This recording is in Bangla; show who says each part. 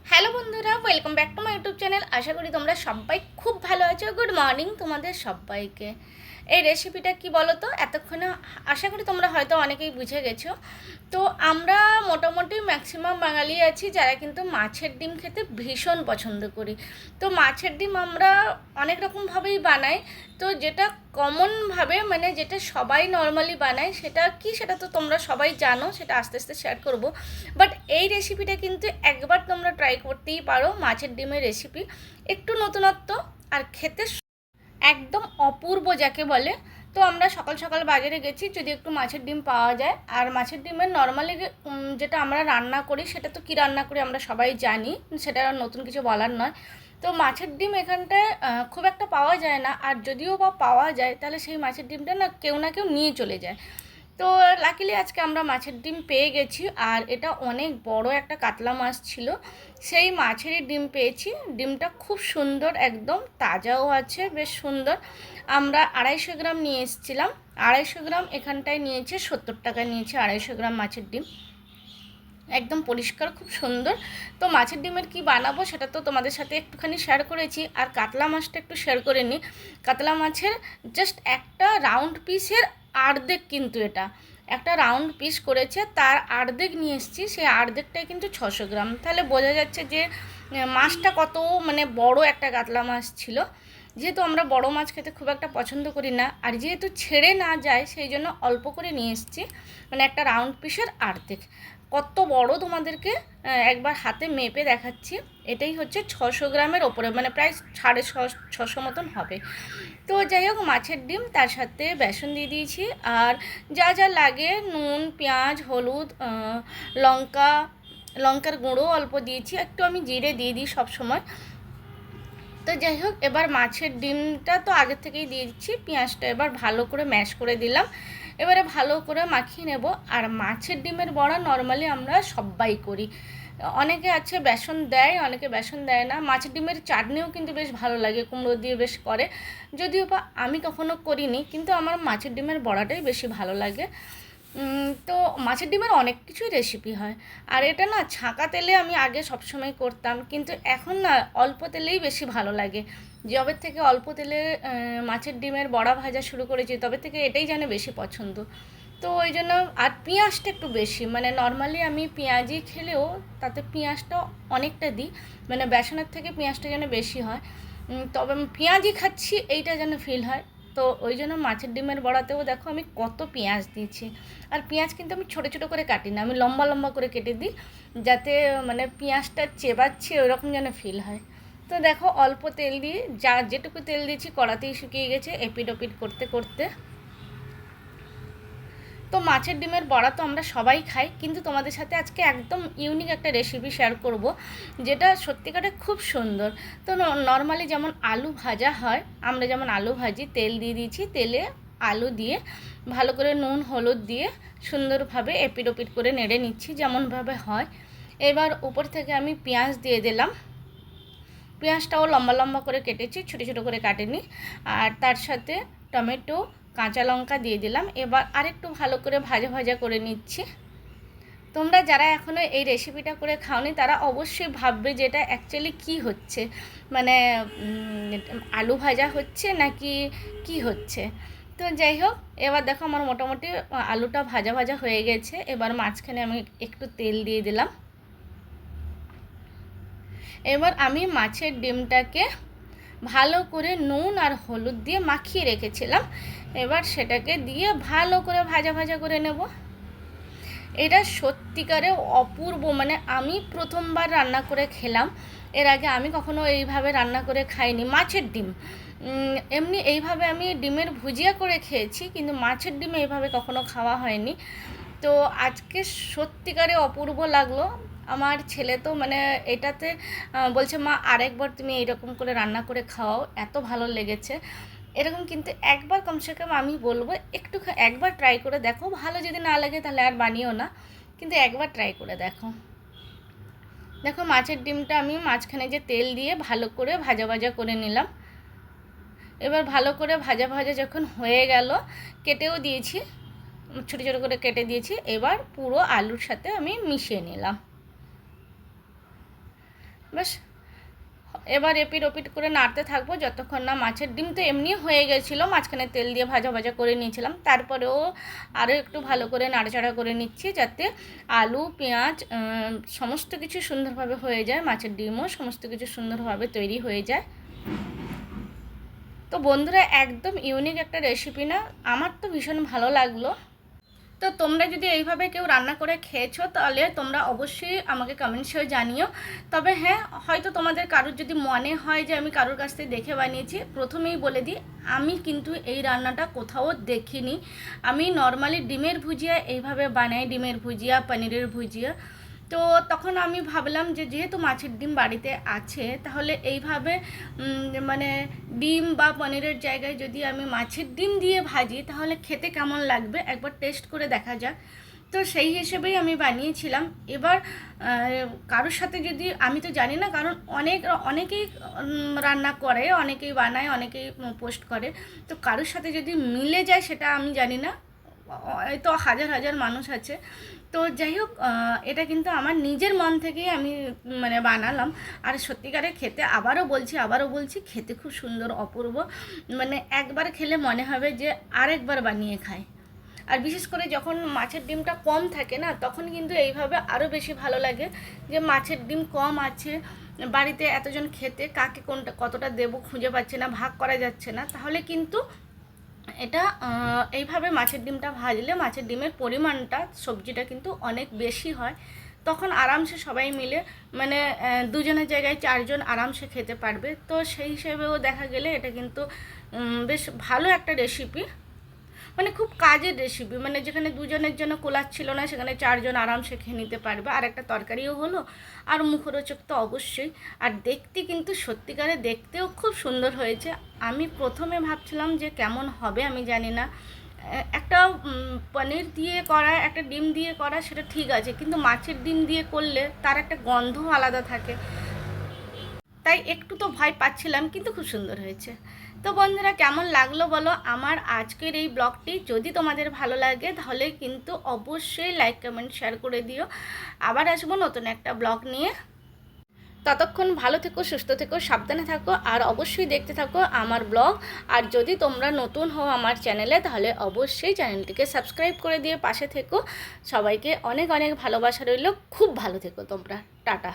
Speaker 1: হ্যালো বন্ধুরা, welcome back to my YouTube channel. আশা করি তোমরা সবাই খুব ভালো আছো। গুড মর্নিং তোমাদের সবাইকে। এই রেসিপিটা কি বলো তো, এতক্ষণে আশা করি তোমরা হয়তো অনেকেই বুঝে গেছো। তো আমরা মোটামুটি ম্যাক্সিমাম বাঙালি আছি যারা কিন্তু মাছের ডিম খেতে ভীষণ পছন্দ করি। তো মাছের ডিম আমরা অনেক রকমভাবেই বানাই। তো যেটা কমনভাবে মানে যেটা সবাই নর্মালি বানায় সেটা কি, সেটা তো তোমরা সবাই জানো, সেটা আস্তে আস্তে শেয়ার করব। বাট এই রেসিপিটা কিন্তু একবার তোমরা ট্রাই করতেই পারো। মাছের ডিমের রেসিপি, একটু নতুনত্ব আর খেতে একদম অপূর্ব যাকে বলে। তো আমরা সকাল সকাল বাজারে গেছি, যদি একটু মাছের ডিম পাওয়া যায়। আর মাছের ডিমের নর্মালি যেটা আমরা রান্না করি সেটা তো কী রান্না করি আমরা সবাই জানি, সেটা নতুন কিছু বলার নয়। তো মাছের ডিম এখানটায় খুব একটা পাওয়া যায় না, আর যদিও বা পাওয়া যায় তাহলে সেই মাছের ডিমটা না কেউ নিয়ে চলে যায়। তো লাকিলি আজকে আমরা মাছের ডিম পেয়ে গেছি, আর এটা অনেক বড় একটা কাতলা মাছ ছিল, সেই মাছেরই ডিম পেয়েছি। ডিমটা খুব সুন্দর, একদম তাজাও আছে, বেশ সুন্দর। আমরা 250 গ্রাম নিয়ে এসেছিলাম। 250 গ্রাম এখানটায় নিয়েছে 70 টাকা নিয়েছে 250 গ্রাম মাছের ডিম, একদম পরিষ্কার, খুব সুন্দর। তো মাছের ডিমের কি বানাবো সেটা তো তোমাদের সাথে একটুখানি শেয়ার করেছি, আর কাতলা মাছটা একটু শেয়ার করে নিই। কাতলা মাছের জাস্ট একটা রাউন্ড পিসের আর্ধেক, কিন্তু এটা একটা রাউন্ড পিস করেছে, তার আর্ধেক নিয়ে এসেছি। সেই আর্ধেকটাই কিন্তু 600 গ্রাম, তাহলে বোঝা যাচ্ছে যে মাছটা কত মানে বড় একটা কাতলা মাছ ছিল। যেহেতু আমরা বড় মাছ খেতে খুব একটা পছন্দ করি না, আর যেহেতু ছেড়ে না যায় সেই জন্য অল্প করে নিয়ে এসেছি, মানে একটা রাউন্ড পিসের আর্ধেক। কত বড় তোমাদেরকে একবার হাতে মেপে দেখাচ্ছি। এটাই হচ্ছে 600 গ্রামের ওপরে, মানে প্রায় 650 মতন হবে। তো যাই হোক, মাছের ডিম, তার সাথে বেসন দিয়ে দিয়েছি, আর যা যা লাগে নুন, পেঁয়াজ, হলুদ, লঙ্কার গুঁড়ো অল্প দিয়েছি, একটু আমি জিরে দিয়ে দিই সবসময়। তো যাই হোক, এবার মাছের ডিমটা তো আগে থেকেই দিয়ে দিচ্ছি, পেঁয়াজটা এবার ভালো করে ম্যাশ করে দিলাম। এবারে ভালো করে মাখিয়ে নেব। আর মাছের ডিমের বড়া নর্মালি আমরা সবাই করি, অনেকে আছে বেসন দেয়, অনেকে বেসন দেয় না। মাছের ডিমের চাটনিও কিন্তু বেশ ভালো লাগে, কুমড়ো দিয়ে বেশ করে। যদিও বা আমি কখনো করিনি, কিন্তু আমার মাছের ডিমের বড়াটাই বেশি ভালো লাগে। তো মাছের ডিমের অনেক কিছুই রেসিপি হয়, আর এটা না ছাঁকা তেলে আমি আগে সবসময় করতাম, কিন্তু এখন না অল্প তেলেই বেশি ভালো লাগে। যবে থেকে অল্প তেলে মাছের ডিমের বড়া ভাজা শুরু করেছি, তবে থেকে এটাই যেন বেশি পছন্দ। তো ওই জন্য, আর পেঁয়াজটা একটু বেশি, মানে নর্মালি আমি পেঁয়াজি খেলেও তাতে পেঁয়াজটা অনেকটা দিই, মানে বেসনের থেকে পেঁয়াজটা যেন বেশি হয়। তবে পেঁয়াজি খাচ্ছি এইটা যেন ফিল হয়। তো ওই জন্য মাছের ডিমের বড়াতেও দেখো আমি কত পেঁয়াজ দিয়েছি। আর পেঁয়াজ কিন্তু আমি ছোটো ছোটো করে কাটি না, আমি লম্বা লম্বা করে কেটে দিই, যাতে মানে পেঁয়াজটা চেবাচ্ছি ওইরকম যেন ফিল হয়। তো দেখো অল্প তেল দিয়ে, যেটুকু তেল দিয়েছি কড়াতেই শুকিয়ে গেছে এপিট ওপিট করতে করতে। তো মাছের ডিমের বড়া তো আমরা সবাই খাই, কিন্তু তোমাদের সাথে আজকে একদম ইউনিক একটা রেসিপি শেয়ার করব, যেটা সত্যিকারে খুব সুন্দর। তো নর্মালি যেমন আলু ভাজা হয়, আমরা যেমন আলু ভাজি, তেল দিয়ে দিয়েছি, তেলে আলু দিয়ে ভালো করে নুন হলুদ দিয়ে সুন্দরভাবে এপিট ওপিট করে নেড়ে নিচ্ছি যেমনভাবে হয়। এবার উপর থেকে আমি পেঁয়াজ দিয়ে দিলাম। পেঁয়াজটাও লম্বা লম্বা করে কেটেছি, ছোটো ছোটো করে কাটেনি। আর তার সাথে টমেটো, কাঁচা লঙ্কা দিয়ে দিলাম। এবার আরেকটু ভালো করে ভাজা ভাজা করে নিচ্ছি। তোমরা যারা এখনও এই রেসিপিটা করে খাওনি তারা অবশ্যই ভাববে যে এটা অ্যাকচুয়ালি কী হচ্ছে, মানে আলু ভাজা হচ্ছে নাকি কি হচ্ছে। তো যাই হোক, এবার দেখো আমার মোটামুটি আলুটা ভাজা ভাজা হয়ে গেছে। এবার মাঝখানে আমি একটু তেল দিয়ে দিলাম। এবার আমি মাছের ডিমটাকে ভালো করে নুন আর হলুদ দিয়ে মাখিয়ে রেখেছিলাম, এবার সেটাকে দিয়ে ভালো করে ভাজা ভাজা করে নেব। এটা সত্যিকারে অপূর্ব, মানে আমি প্রথমবার রান্না করে খেলাম। এর আগে আমি কখনো এইভাবে রান্না করে খাইনি মাছের ডিম। এমনি এইভাবে আমি ডিমের ভুজিয়া করে খেয়েছি, কিন্তু মাছের ডিম এইভাবে কখনো খাওয়া হয়নি। তো আজকে সত্যিকারে অপূর্ব লাগলো। আমার ছেলে তো মানে এটাতে বলছে, মা আরেকবার তুমি এইরকম করে রান্না করে খাওয়াও, এত ভালো লেগেছে। এরকম কিন্তু একবার কমসে কম আমি বলবো একটু একবার ট্রাই করে দেখো। ভালো যদি না লাগে তাহলে আর বানিও না, কিন্তু একবার ট্রাই করে দেখো। দেখো মাছের ডিমটা আমি মাঝখানে যে তেল দিয়ে ভালো করে ভাজা ভাজা করে নিলাম। এবার ভালো করে ভাজা ভাজা যখন হয়ে গেল, কেটেও দিয়েছি, ছোটো ছোটো করে কেটে দিয়েছি। এবার পুরো আলুর সাথে আমি মিশিয়ে নিলাম। ব্যাস এবার এপিট ওপিট করে নাড়তে থাকবো যতক্ষণ না মাছের ডিম তো এমনি হয়ে গেছিলো, মাঝখানে তেল দিয়ে ভাজা ভাজা করে নিয়েছিলাম, তারপরেও আরও একটু ভালো করে নাড়াচাড়া করে নিচ্ছি যাতে আলু পেঁয়াজ সমস্ত কিছু সুন্দরভাবে হয়ে যায়, মাছের ডিমও সমস্ত কিছু সুন্দরভাবে তৈরি হয়ে যায়। তো বন্ধুরা একদম ইউনিক একটা রেসিপি না, আমার তো ভীষণ ভালো লাগলো। তো তোমরা যদি এইভাবে কেউ রান্না করে খেয়েছো তাহলে তোমরা অবশ্যই আমাকে কমেন্টসেও জানিও। তবে হ্যাঁ, হয়তো তোমাদের কারোর যদি মনে হয় যে আমি কারোর কাছ থেকে দেখে বানিয়েছি, প্রথমেই বলে দিই আমি কিন্তু এই রান্নাটা কোথাও দেখিনি। আমি নর্মালি ডিমের ভুজিয়া এইভাবে বানাই, ডিমের ভুজিয়া, পনিরের ভুজিয়া। তো তখন আমি ভাবলাম যে যেহেতু মাছের ডিম বাড়িতে আছে তাহলে এইভাবে মানে ডিম বা পনিরের জায়গায় যদি আমি মাছের ডিম দিয়ে ভাজি তাহলে খেতে কেমন লাগবে একবার টেস্ট করে দেখা যাক। তো সেই হিসেবেই আমি বানিয়েছিলাম। এবার কারোর সাথে যদি, আমি তো জানি না, কারণ অনেকেই রান্না করে, অনেকেই বানায়, অনেকেই পোস্ট করে, তো কারোর সাথে যদি মিলে যায় সেটা আমি জানি না, তো হাজার হাজার মানুষ আছে। তো যাই হোক, এটা কিন্তু আমার নিজের মন থেকেই আমি মানে বানালাম। আর সত্যিকারে খেতে আবারও বলছি খেতে খুব সুন্দর, অপূর্ব, মানে একবার খেলে মনে হবে যে আরেকবার বানিয়ে খাই। আর বিশেষ করে যখন মাছের ডিমটা কম থাকে না, তখন কিন্তু এইভাবে আরও বেশি ভালো লাগে যে মাছের ডিম কম আছে বাড়িতে, এতজন খেতে কাকে কোনটা কতটা দেবো খুঁজে পাচ্ছে না, ভাগ করা যাচ্ছে না, তাহলে কিন্তু এটা এইভাবে মাছের ডিমটা ভাজলে মাছের ডিমের পরিমাণটা সবজিটা কিন্তু অনেক বেশি হয়, তখন আরামসে সবাই মিলে মানে দুজনের জায়গায় চারজন আরামসে খেতে পারবে। তো সেই হিসেবেও দেখা গেলে এটা কিন্তু বেশ ভালো একটা রেসিপি, মানে খুব কাজের রেসিপি, মানে যেখানে দুজনের জন্য কোলাচ্ছিল না সেখানে চারজন আরামসে খেয়ে নিতে পারবে, আর একটা তরকারিও হলো, আর মুখরোচক তো অবশ্যই, আর দেখতে কিন্তু সত্যিকারে দেখতেও খুব সুন্দর হয়েছে। আমি প্রথমে ভাবছিলাম যে কেমন হবে আমি জানি না, একটা পনির দিয়ে করা, একটা ডিম দিয়ে করা সেটা ঠিক আছে, কিন্তু মাছের ডিম দিয়ে করলে তার একটা গন্ধ আলাদা থাকে, তাই একটু তো ভয় পাচ্ছিলাম, কিন্তু খুব সুন্দর হয়েছে। তো বন্ধুরা কেমন লাগলো বলো আমার আজকের এই ব্লগটি, যদি তোমাদের ভালো লাগে তাহলে কিন্তু অবশ্যই লাইক কমেন্ট শেয়ার করে দিও। আবার আসবো নতুন একটা ব্লগ নিয়ে, ততক্ষণ ভালো থেকো, সুস্থ থেকো, সাবধানে থাকো, আর অবশ্যই দেখতে থাকো আমার ব্লগ। আর যদি তোমরা নতুন হও আমার চ্যানেলে তাহলে অবশ্যই চ্যানেলটিকে সাবস্ক্রাইব করে দিয়ে পাশে থেকো। সবাইকে অনেক অনেক ভালোবাসা রইল, খুব ভালো থেকো তোমরা, টাটা।